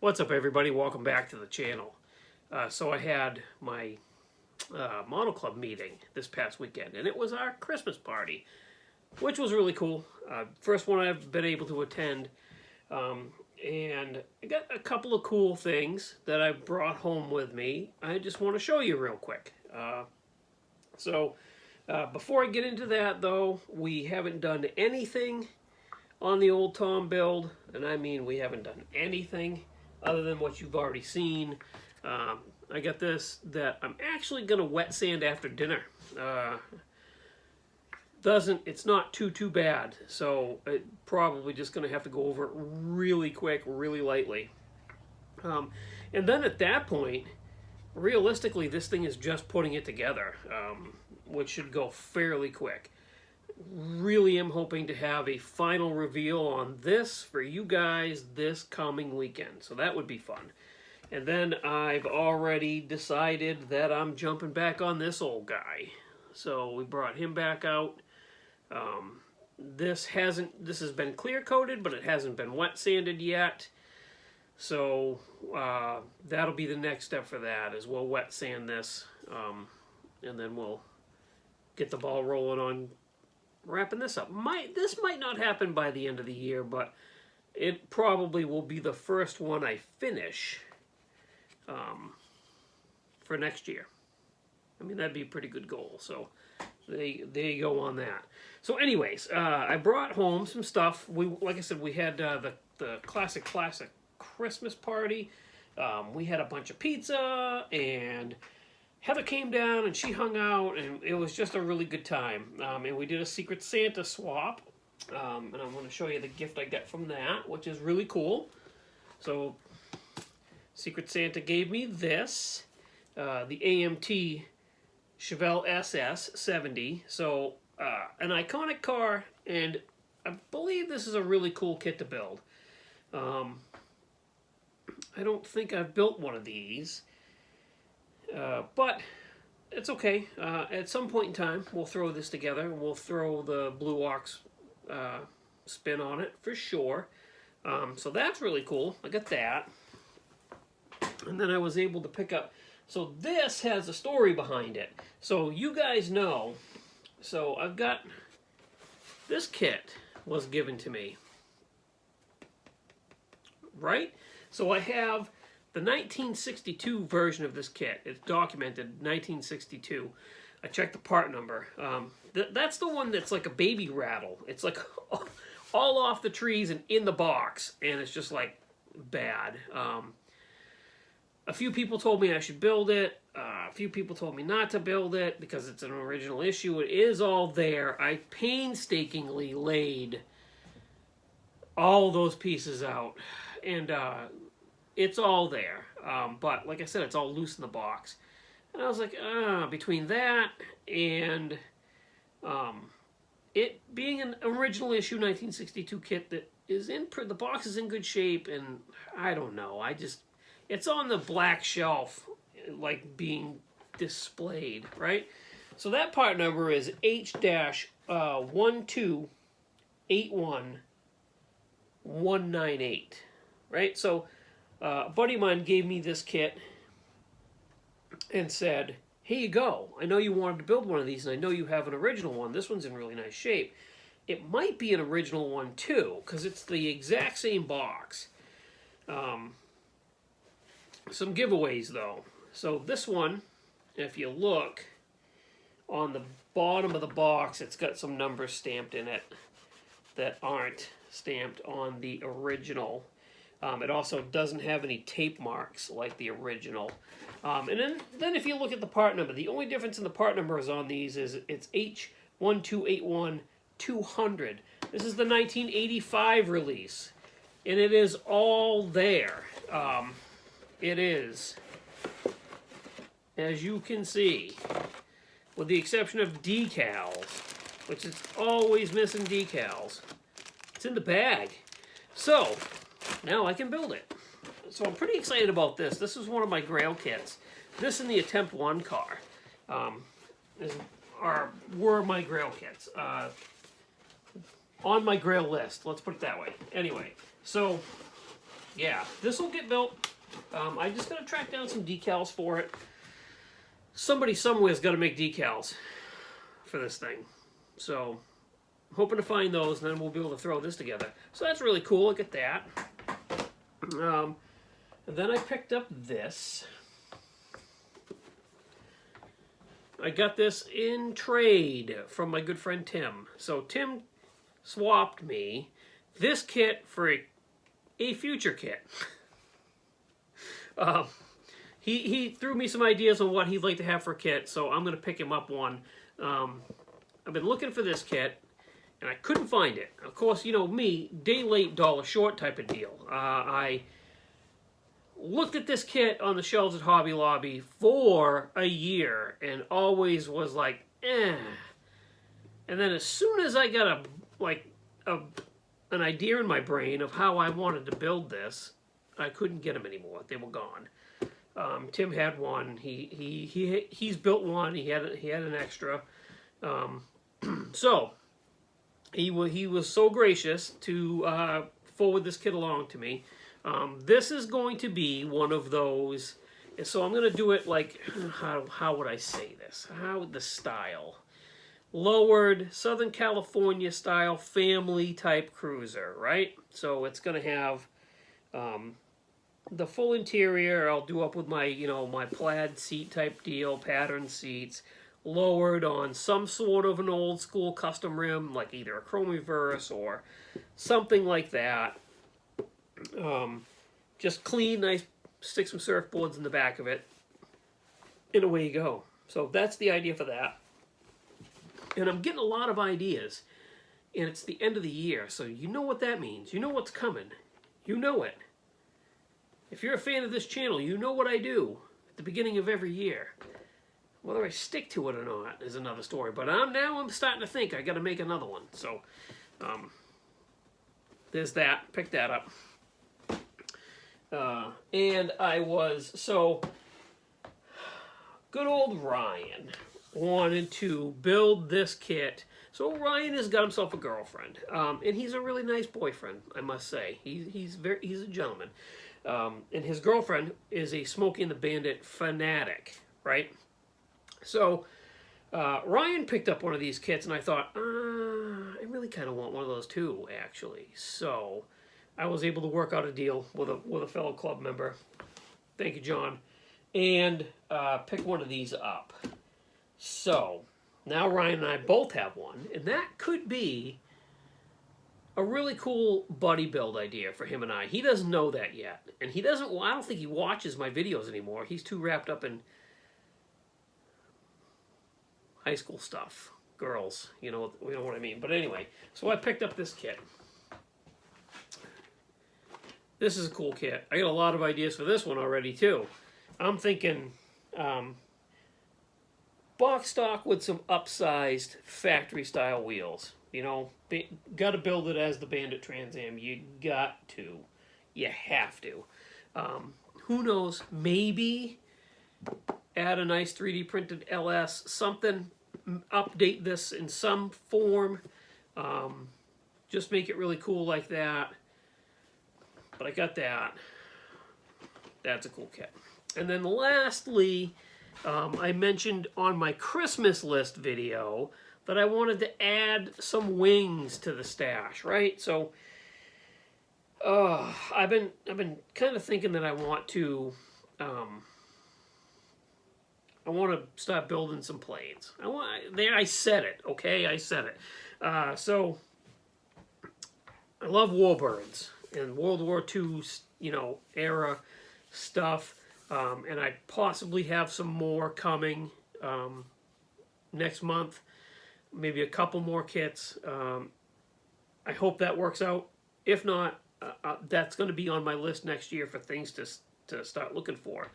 What's up, everybody? Welcome back to the channel. So I had my model club meeting this past weekend, and it was our Christmas party, which was really cool. First one I've been able to attend, and I got a couple of cool things that I brought home with me. I just want to show you real quick. Before I get into that, though, we haven't done anything on the old Tom build, and I mean we haven't done anything other than what you've already seen. I got this that I'm actually going to wet sand after dinner. It's not too bad, so it probably just going to have to go over it really quick, really lightly. And then at that point, realistically, this thing is just putting it together, which should go fairly quick. Really am hoping to have a final reveal on this for you guys this coming weekend, so that would be fun. And then I've already decided that I'm jumping back on this old guy, so we brought him back out. This has been clear coated, but it hasn't been wet sanded yet, so that'll be the next step for that, is we'll wet sand this, and then we'll get the ball rolling on wrapping this up. This might not happen by the end of the year, but it probably will be the first one I finish for next year. I mean, that'd be a pretty good goal. So there you go on that. So anyways, I brought home some stuff. Like I said, we had the classic Christmas party. We had a bunch of pizza, and Heather came down and she hung out, and it was just a really good time. And we did a Secret Santa swap, and I'm going to show you the gift I got from that, which is really cool. So Secret Santa gave me this, the AMT Chevelle SS 70. So an iconic car, and I believe this is a really cool kit to build. I don't think I've built one of these. But it's okay. At some point in time, we'll throw this together, and we'll throw the Blue Ox spin on it for sure. So that's really cool. I got that. And then I was able to pick up... So this has a story behind it. So you guys know... So I've got... This kit was given to me. Right? So I have the 1962 version of this kit. It's documented 1962. I checked the part number. That's the one that's like a baby rattle. It's like all off the trees and in the box, and it's just like bad. A few people told me I should build it. A few people told me not to build it because it's an original issue. It is all there. I painstakingly laid all those pieces out, and it's all there, but like I said, it's all loose in the box. And I was like, between that and it being an original issue 1962 kit that is the box is in good shape, and I don't know, it's on the black shelf, like being displayed, right? So that part number is H-1281198, right? So a buddy of mine gave me this kit and said, here you go. I know you wanted to build one of these, and I know you have an original one. This one's in really nice shape. It might be an original one, too, because it's the exact same box. Some giveaways, though. So this one, if you look on the bottom of the box, it's got some numbers stamped in it that aren't stamped on the original. It also doesn't have any tape marks like the original. And then if you look at the part number, the only difference in the part numbers on these is it's H1281200. This is the 1985 release, and it is all there. It is, as you can see, with the exception of decals, which is always missing decals. It's in the bag. So now I can build it. So I'm pretty excited about this. This is one of my Grail kits. This and the Attempt 1 car were my Grail kits. On my Grail list, let's put it that way. Anyway, so yeah, this will get built. I just got to track down some decals for it. Somebody somewhere's got to make decals for this thing. So, hoping to find those, and then we'll be able to throw this together. So that's really cool. Look at that. And then I picked up this. I got this in trade from my good friend Tim. So Tim swapped me this kit for a future kit. He threw me some ideas on what he'd like to have for a kit, so I'm going to pick him up one. I've been looking for this kit, and I couldn't find it. Of course, you know me, day late, dollar short type of deal. I looked at this kit on the shelves at Hobby Lobby for a year, and always was like, eh. And then as soon as I got an idea in my brain of how I wanted to build this, I couldn't get them anymore. They were gone. Tim had one. He's built one. He had an extra. So he was so gracious to forward this kit along to me. This is going to be one of those. And so I'm going to do it like, how would I say this? How would the style? Lowered Southern California style family type cruiser, right? So it's going to have the full interior. I'll do up with my, my plaid seat type deal, pattern seats, lowered on some sort of an old school custom rim, like either a chrome reverse or something like that. Just clean, nice, stick some surfboards in the back of it, and away you go. So that's the idea for that. And I'm getting a lot of ideas, and it's the end of the year, so you know what that means. You know what's coming. You know it. If you're a fan of this channel, you know what I do at the beginning of every year. Whether I stick to it or not is another story, but I'm starting to think I got to make another one. So there's that. Pick that up. And good old Ryan wanted to build this kit. So Ryan has got himself a girlfriend, and he's a really nice boyfriend, I must say. He's a gentleman, and his girlfriend is a Smokey and the Bandit fanatic, right? So Ryan picked up one of these kits, and I thought, I really kind of want one of those too, actually. So I was able to work out a deal with a fellow club member. Thank you, John, and pick one of these up. So now Ryan and I both have one, and that could be a really cool buddy build idea for him and I. He doesn't know that yet, and I don't think he watches my videos anymore. He's too wrapped up in high school stuff, girls, you know what I mean. But anyway, so I picked up this kit. This is a cool kit. I got a lot of ideas for this one already too. I'm thinking box stock with some upsized factory style wheels. Got to build it as the Bandit Trans Am. You got to. You have to. Who knows? Maybe add a nice 3D printed LS, something, update this in some form. Just make it really cool like that. But I got that. That's a cool kit. And then lastly, I mentioned on my Christmas list video that I wanted to add some wings to the stash, right? So I've been kind of thinking that I want to start building some planes. I said it, okay? I said it. So I love warbirds and World War II, era stuff. And I possibly have some more coming next month. Maybe a couple more kits. I hope that works out. If not, that's going to be on my list next year for things to start looking for.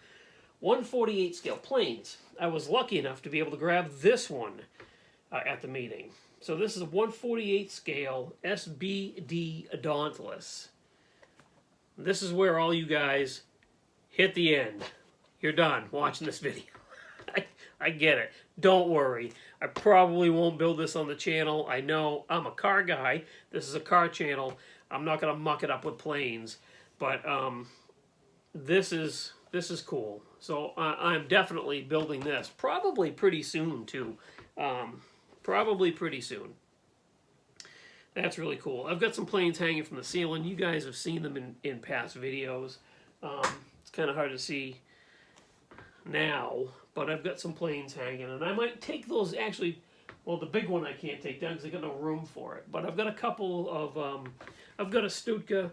1/48 scale planes. I was lucky enough to be able to grab this one at the meeting. So this is a 1/48 scale SBD Dauntless. This is where all you guys hit the end. You're done watching this video. I get it. Don't worry. I probably won't build this on the channel. I know I'm a car guy. This is a car channel. I'm not going to muck it up with planes. But this is cool. So I'm definitely building this probably pretty soon too. Probably pretty soon. That's really cool. I've got some planes hanging from the ceiling. You guys have seen them in past videos. It's kind of hard to see now, but I've got some planes hanging, and I might take those actually. Well, the big one I can't take down because I got no room for it. But I've got a couple of. I've got a Stutka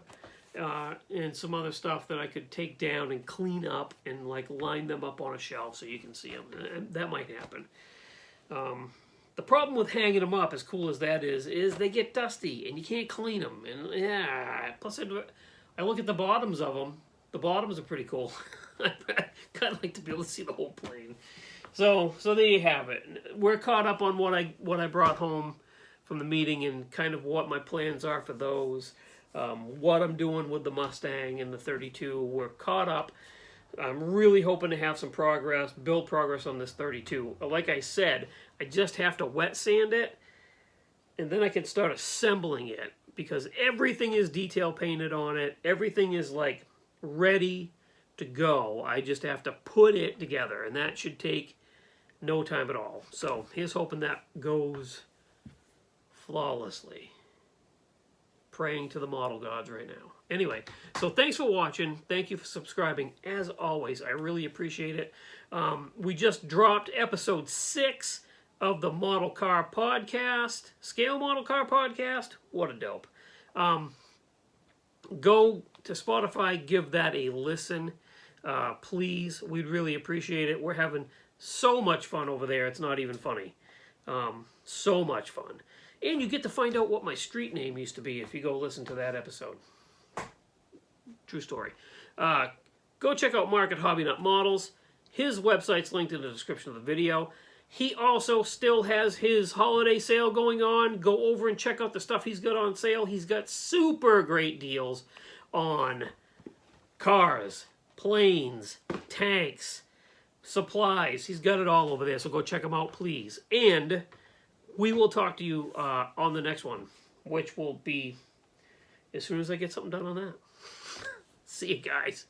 and some other stuff that I could take down and clean up and like line them up on a shelf so you can see them. And that might happen. The problem with hanging them up, as cool as that is they get dusty and you can't clean them. And yeah, plus I look at the bottoms of them. The bottoms are pretty cool. I kind of like to be able to see the whole plane. So there you have it. We're caught up on what I brought home from the meeting and kind of what my plans are for those. What I'm doing with the Mustang and the 32. We're caught up. I'm really hoping to have some progress, build progress on this 32. Like I said, I just have to wet sand it, and then I can start assembling it because everything is detail painted on it. Everything is like ready to go. I just have to put it together, and that should take no time at all. So here's hoping that goes flawlessly. Praying to the model gods right now. Anyway, so thanks for watching. Thank you for subscribing. As always, I really appreciate it. We just dropped episode 6 of the Model Car Podcast. Scale Model Car Podcast. What a dope. Go to Spotify. Give that a listen. Please. We'd really appreciate it. We're having so much fun over there. It's not even funny. So much fun. And you get to find out what my street name used to be if you go listen to that episode. True story. Go check out Mark at Hobby Nut Models. His website's linked in the description of the video. He also still has his holiday sale going on. Go over and check out the stuff he's got on sale. He's got super great deals on cars, planes, tanks, supplies. He's got it all over there, so go check him out, please. And we will talk to you on the next one, which will be as soon as I get something done on that. See you guys.